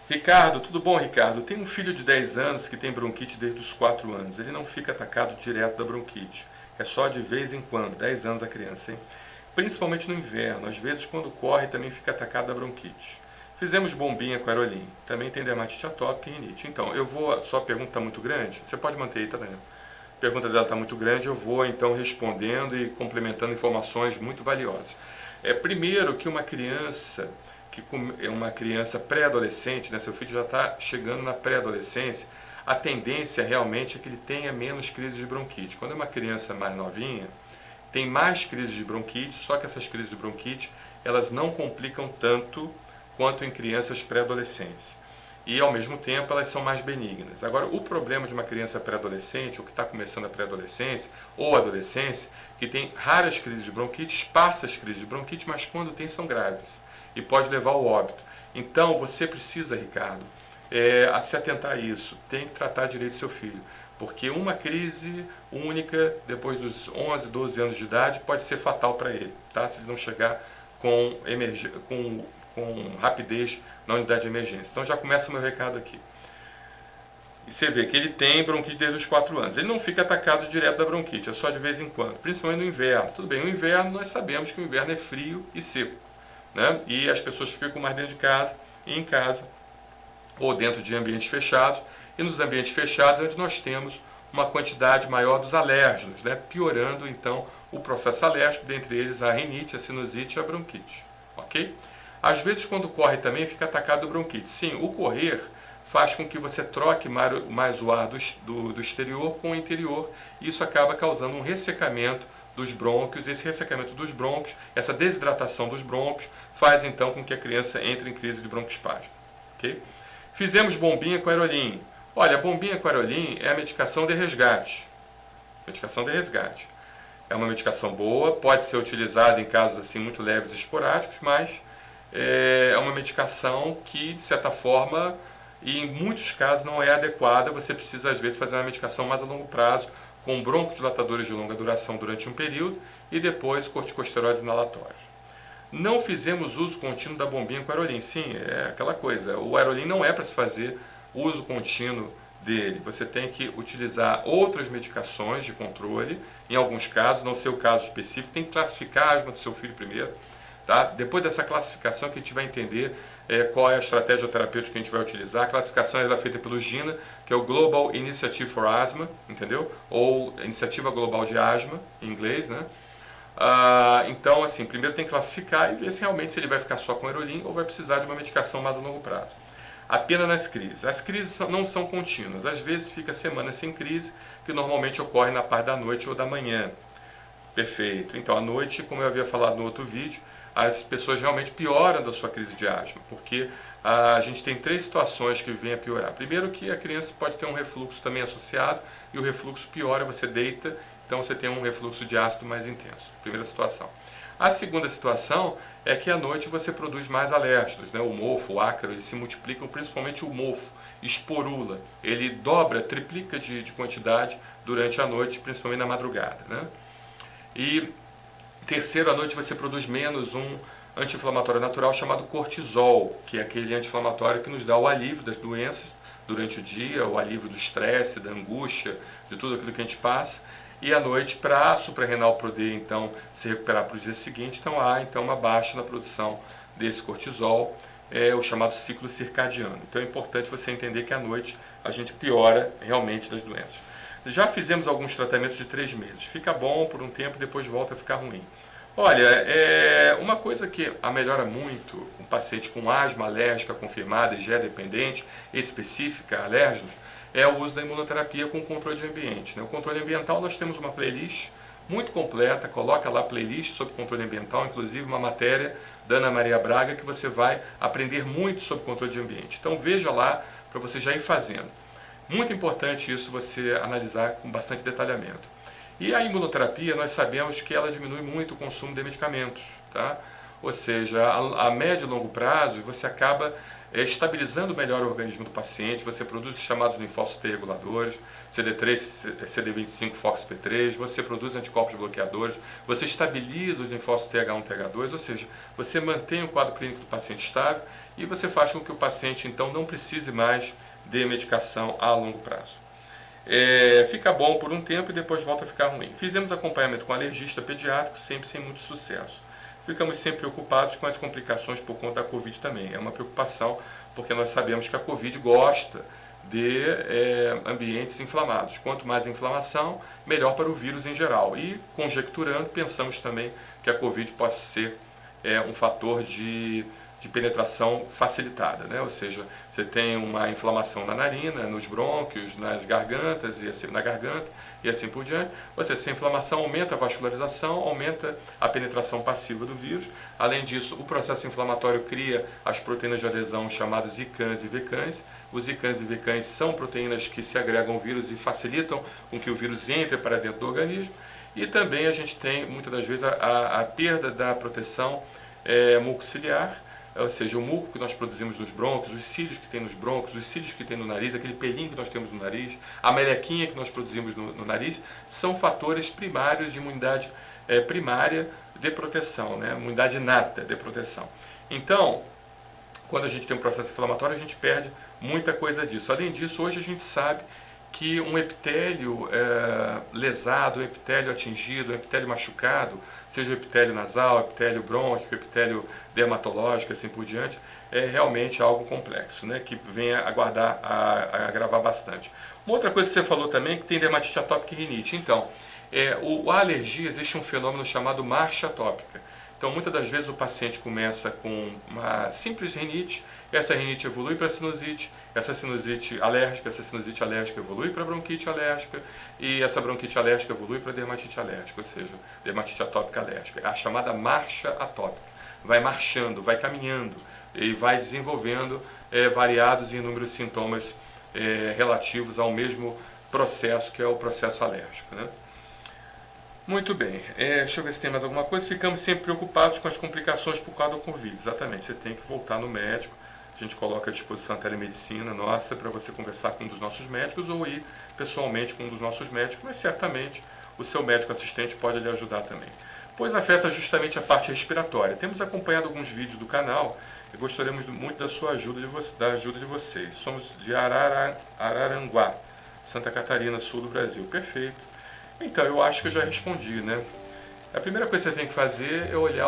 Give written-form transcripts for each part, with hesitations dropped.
Ricardo, tudo bom, Ricardo? Tenho um filho de 10 anos que tem bronquite desde os 4 anos. Ele não fica atacado direto da bronquite. É só de vez em quando, 10 anos a criança, hein? Principalmente no inverno. Às vezes, quando corre, também fica atacado da bronquite. Fizemos bombinha com aerolim. Também tem dermatite atópica e rinite. Então, sua pergunta está muito grande? Você pode manter aí, tá vendo? A pergunta dela está muito grande, eu vou então respondendo e complementando informações muito valiosas. Primeiro que uma criança é uma criança pré-adolescente, né, seu filho já está chegando na pré-adolescência, a tendência realmente é que ele tenha menos crises de bronquite. Quando é uma criança mais novinha, tem mais crises de bronquite, só que essas crises de bronquite elas não complicam tanto quanto em crianças pré-adolescentes. E ao mesmo tempo elas são mais benignas. Agora, o problema de uma criança pré-adolescente, ou que está começando a pré-adolescência ou adolescência, que tem raras crises de bronquite, esparsas crises de bronquite, mas quando tem são graves e pode levar ao óbito. Então você precisa, Ricardo, a se atentar a isso. Tem que tratar direito seu filho, porque uma crise única depois dos 11, 12 anos de idade pode ser fatal para ele, tá? Se ele não chegar com rapidez na unidade de emergência. Então já começa o meu recado aqui. E você vê que ele tem bronquite desde os 4 anos. Ele não fica atacado direto da bronquite, é só de vez em quando, principalmente no inverno. Tudo bem, no inverno nós sabemos que o inverno é frio e seco, né? E as pessoas ficam mais dentro de casa e em casa, ou dentro de ambientes fechados. E nos ambientes fechados é onde nós temos uma quantidade maior dos alérgenos, né? Piorando então o processo alérgico, dentre eles a rinite, a sinusite e a bronquite. Ok? Às vezes, quando corre também, fica atacado do bronquite. Sim, o correr faz com que você troque mais o ar do exterior com o interior, e isso acaba causando um ressecamento dos brônquios. Esse ressecamento dos brônquios, essa desidratação dos brônquios, faz então com que a criança entre em crise de broncoespasmo. Okay? Fizemos bombinha com aerolim. Olha, a bombinha com aerolim é a medicação de resgate. Medicação de resgate. É uma medicação boa, pode ser utilizada em casos assim muito leves e esporádicos, mas é uma medicação que, de certa forma, e em muitos casos não é adequada. Você precisa, às vezes, fazer uma medicação mais a longo prazo, com broncodilatadores de longa duração durante um período e depois corticosteroides inalatórios. Não fizemos uso contínuo da bombinha com aerolim. Sim, é aquela coisa. O aerolim não é para se fazer uso contínuo dele. Você tem que utilizar outras medicações de controle. Em alguns casos, não sei o caso específico, tem que classificar a asma do seu filho primeiro. Tá? Depois dessa classificação que a gente vai entender qual é a estratégia terapêutica que a gente vai utilizar. A classificação é feita pelo GINA, que é o Global Initiative for Asthma, entendeu? Ou Iniciativa Global de Asma, em inglês, né? Então, assim, primeiro tem que classificar e ver se realmente se ele vai ficar só com aerolim ou vai precisar de uma medicação mais a longo prazo. Apenas nas crises. As crises não são contínuas. Às vezes fica semanas sem crise, que normalmente ocorre na parte da noite ou da manhã. Perfeito. Então, à noite, como eu havia falado no outro vídeo, as pessoas realmente pioram da sua crise de asma, porque a gente tem 3 situações que vêm a piorar. Primeiro que a criança pode ter um refluxo também associado, e o refluxo piora, você deita, então você tem um refluxo de ácido mais intenso. Primeira situação. A segunda situação é que à noite você produz mais alérgenos, né? O mofo, o ácaro, eles se multiplicam, principalmente o mofo, esporula. Ele dobra, triplica de quantidade durante a noite, principalmente na madrugada, né? E terceiro, à noite você produz menos um anti-inflamatório natural chamado cortisol, que é aquele anti-inflamatório que nos dá o alívio das doenças durante o dia, o alívio do estresse, da angústia, de tudo aquilo que a gente passa. E à noite, para a suprarrenal poder então se recuperar para o dia seguinte, então há então uma baixa na produção desse cortisol, o chamado ciclo circadiano. Então é importante você entender que à noite a gente piora realmente das doenças. Já fizemos alguns tratamentos de 3 meses. Fica bom por um tempo, depois volta a ficar ruim. Olha, uma coisa que melhora muito um paciente com asma alérgica confirmada e IgE dependente, específica, alérgicos, é o uso da imunoterapia com controle de ambiente. O controle ambiental, nós temos uma playlist muito completa, coloca lá a playlist sobre controle ambiental, inclusive uma matéria da Ana Maria Braga, que você vai aprender muito sobre controle de ambiente. Então veja lá para você já ir fazendo. Muito importante isso você analisar com bastante detalhamento. E a imunoterapia, nós sabemos que ela diminui muito o consumo de medicamentos, tá? Ou seja, a médio e longo prazo, você acaba estabilizando melhor o organismo do paciente. Você produz os chamados linfócitos T-reguladores, CD3, CD25, FOXP3, você produz anticorpos bloqueadores, você estabiliza os linfócitos TH1, TH2, ou seja, você mantém o quadro clínico do paciente estável e você faz com que o paciente, então, não precise mais de medicação a longo prazo. Fica bom por um tempo e depois volta a ficar ruim. Fizemos acompanhamento com alergista pediátrico, sempre sem muito sucesso. Ficamos sempre preocupados com as complicações por conta da Covid também. É uma preocupação, porque nós sabemos que a Covid gosta de ambientes inflamados. Quanto mais inflamação, melhor para o vírus em geral. E, conjecturando, pensamos também que a Covid possa ser um fator de penetração facilitada, né? Ou seja, você tem uma inflamação na narina, nos brônquios, nas gargantas, na garganta e assim por diante. Essa inflamação aumenta a vascularização, aumenta a penetração passiva do vírus. Além disso, o processo inflamatório cria as proteínas de adesão chamadas ICANS e VCANS. Os ICANS e VCANS são proteínas que se agregam ao vírus e facilitam com que o vírus entre para dentro do organismo. E também a gente tem, muitas das vezes, a perda da proteção mucociliar, ou seja, o muco que nós produzimos nos brônquios, os cílios que tem nos brônquios, os cílios que tem no nariz, aquele pelinho que nós temos no nariz, a melequinha que nós produzimos no nariz, são fatores primários de imunidade primária de proteção, né? Imunidade inata de proteção. Então, quando a gente tem um processo inflamatório, a gente perde muita coisa disso. Além disso, hoje a gente sabe que um epitélio lesado, um epitélio atingido, um epitélio machucado, seja o epitélio nasal, epitélio brônquico, epitélio dermatológico, assim por diante, é realmente algo complexo, né, que vem a agravar bastante. Uma outra coisa que você falou também é que tem dermatite atópica e rinite. Então, a alergia, existe um fenômeno chamado marcha atópica. Então, muitas das vezes o paciente começa com uma simples rinite, essa rinite evolui para sinusite, essa sinusite alérgica evolui para bronquite alérgica, e essa bronquite alérgica evolui para dermatite alérgica, ou seja, dermatite atópica alérgica. É a chamada marcha atópica. Vai marchando, vai caminhando e vai desenvolvendo variados e inúmeros sintomas relativos ao mesmo processo, que é o processo alérgico, né? Muito bem, deixa eu ver se tem mais alguma coisa. Ficamos sempre preocupados com as complicações por causa do Covid. Exatamente, você tem que voltar no médico. A gente coloca à disposição a telemedicina nossa para você conversar com um dos nossos médicos ou ir pessoalmente com um dos nossos médicos, mas certamente o seu médico assistente pode lhe ajudar também. Pois afeta justamente a parte respiratória. Temos acompanhado alguns vídeos do canal e gostaríamos muito da sua ajuda, da ajuda de vocês. Somos de Araranguá, Santa Catarina, sul do Brasil. Perfeito. Então, eu acho que eu já respondi, né? A primeira coisa que você tem que fazer é olhar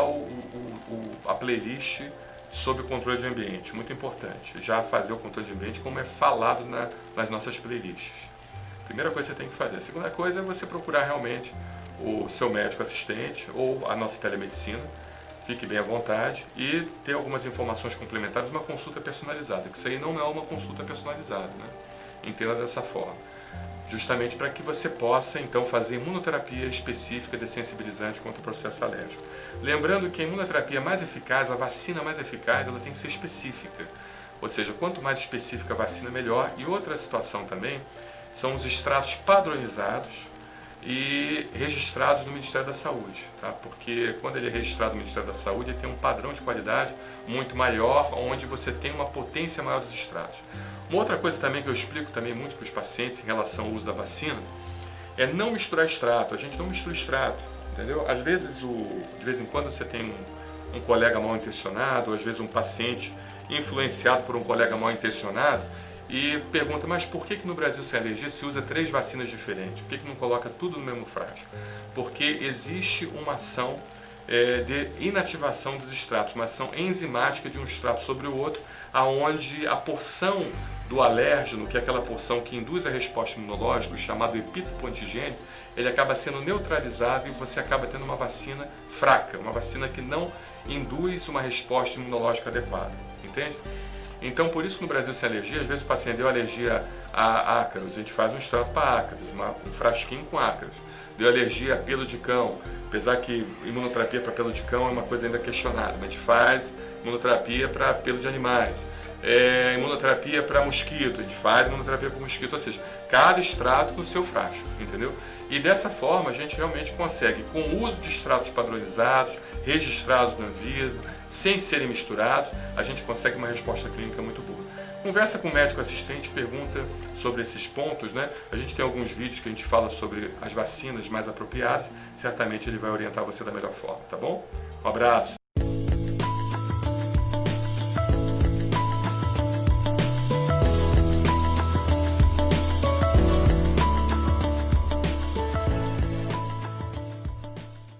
a playlist sobre o controle de ambiente, muito importante. Já fazer o controle de ambiente como é falado nas nossas playlists. Primeira coisa que você tem que fazer. A segunda coisa é você procurar realmente o seu médico assistente ou a nossa telemedicina, fique bem à vontade, e ter algumas informações complementares, uma consulta personalizada, que isso aí não é uma consulta personalizada, né? Entenda dessa forma. Justamente para que você possa, então, fazer imunoterapia específica dessensibilizante contra o processo alérgico. Lembrando que a imunoterapia mais eficaz, a vacina mais eficaz, ela tem que ser específica. Ou seja, quanto mais específica a vacina, melhor. E outra situação também são os extratos padronizados e registrados no Ministério da Saúde, tá? Porque quando ele é registrado no Ministério da Saúde, ele tem um padrão de qualidade muito maior, onde você tem uma potência maior dos extratos. Uma outra coisa também que eu explico também muito para os pacientes em relação ao uso da vacina é não misturar extrato. A gente não mistura extrato, entendeu? Às vezes, de vez em quando você tem um colega mal intencionado, ou às vezes um paciente influenciado por um colega mal intencionado, e pergunta, mas por que no Brasil sem alergia se usa 3 vacinas diferentes? Por que não coloca tudo no mesmo frasco? Porque existe uma ação de inativação dos extratos, uma ação enzimática de um extrato sobre o outro, aonde a porção do alérgeno, que é aquela porção que induz a resposta imunológica, o chamado epítopo antigênico, ele acaba sendo neutralizado e você acaba tendo uma vacina fraca, uma vacina que não induz uma resposta imunológica adequada, entende? Então, por isso que no Brasil sem alergia, às vezes o paciente deu alergia a ácaros, a gente faz um extrato para ácaros, um frasquinho com ácaros. Deu alergia a pelo de cão, apesar que imunoterapia para pelo de cão é uma coisa ainda questionada, mas a gente faz imunoterapia para pelo de animais. Imunoterapia para mosquito, a gente faz imunoterapia para mosquito, ou seja, cada extrato no seu frasco, entendeu? E dessa forma a gente realmente consegue, com o uso de extratos padronizados, registrados na Anvisa, sem serem misturados, a gente consegue uma resposta clínica muito boa. Conversa com o médico assistente, pergunta sobre esses pontos, né? A gente tem alguns vídeos que a gente fala sobre as vacinas mais apropriadas, certamente ele vai orientar você da melhor forma, tá bom? Um abraço!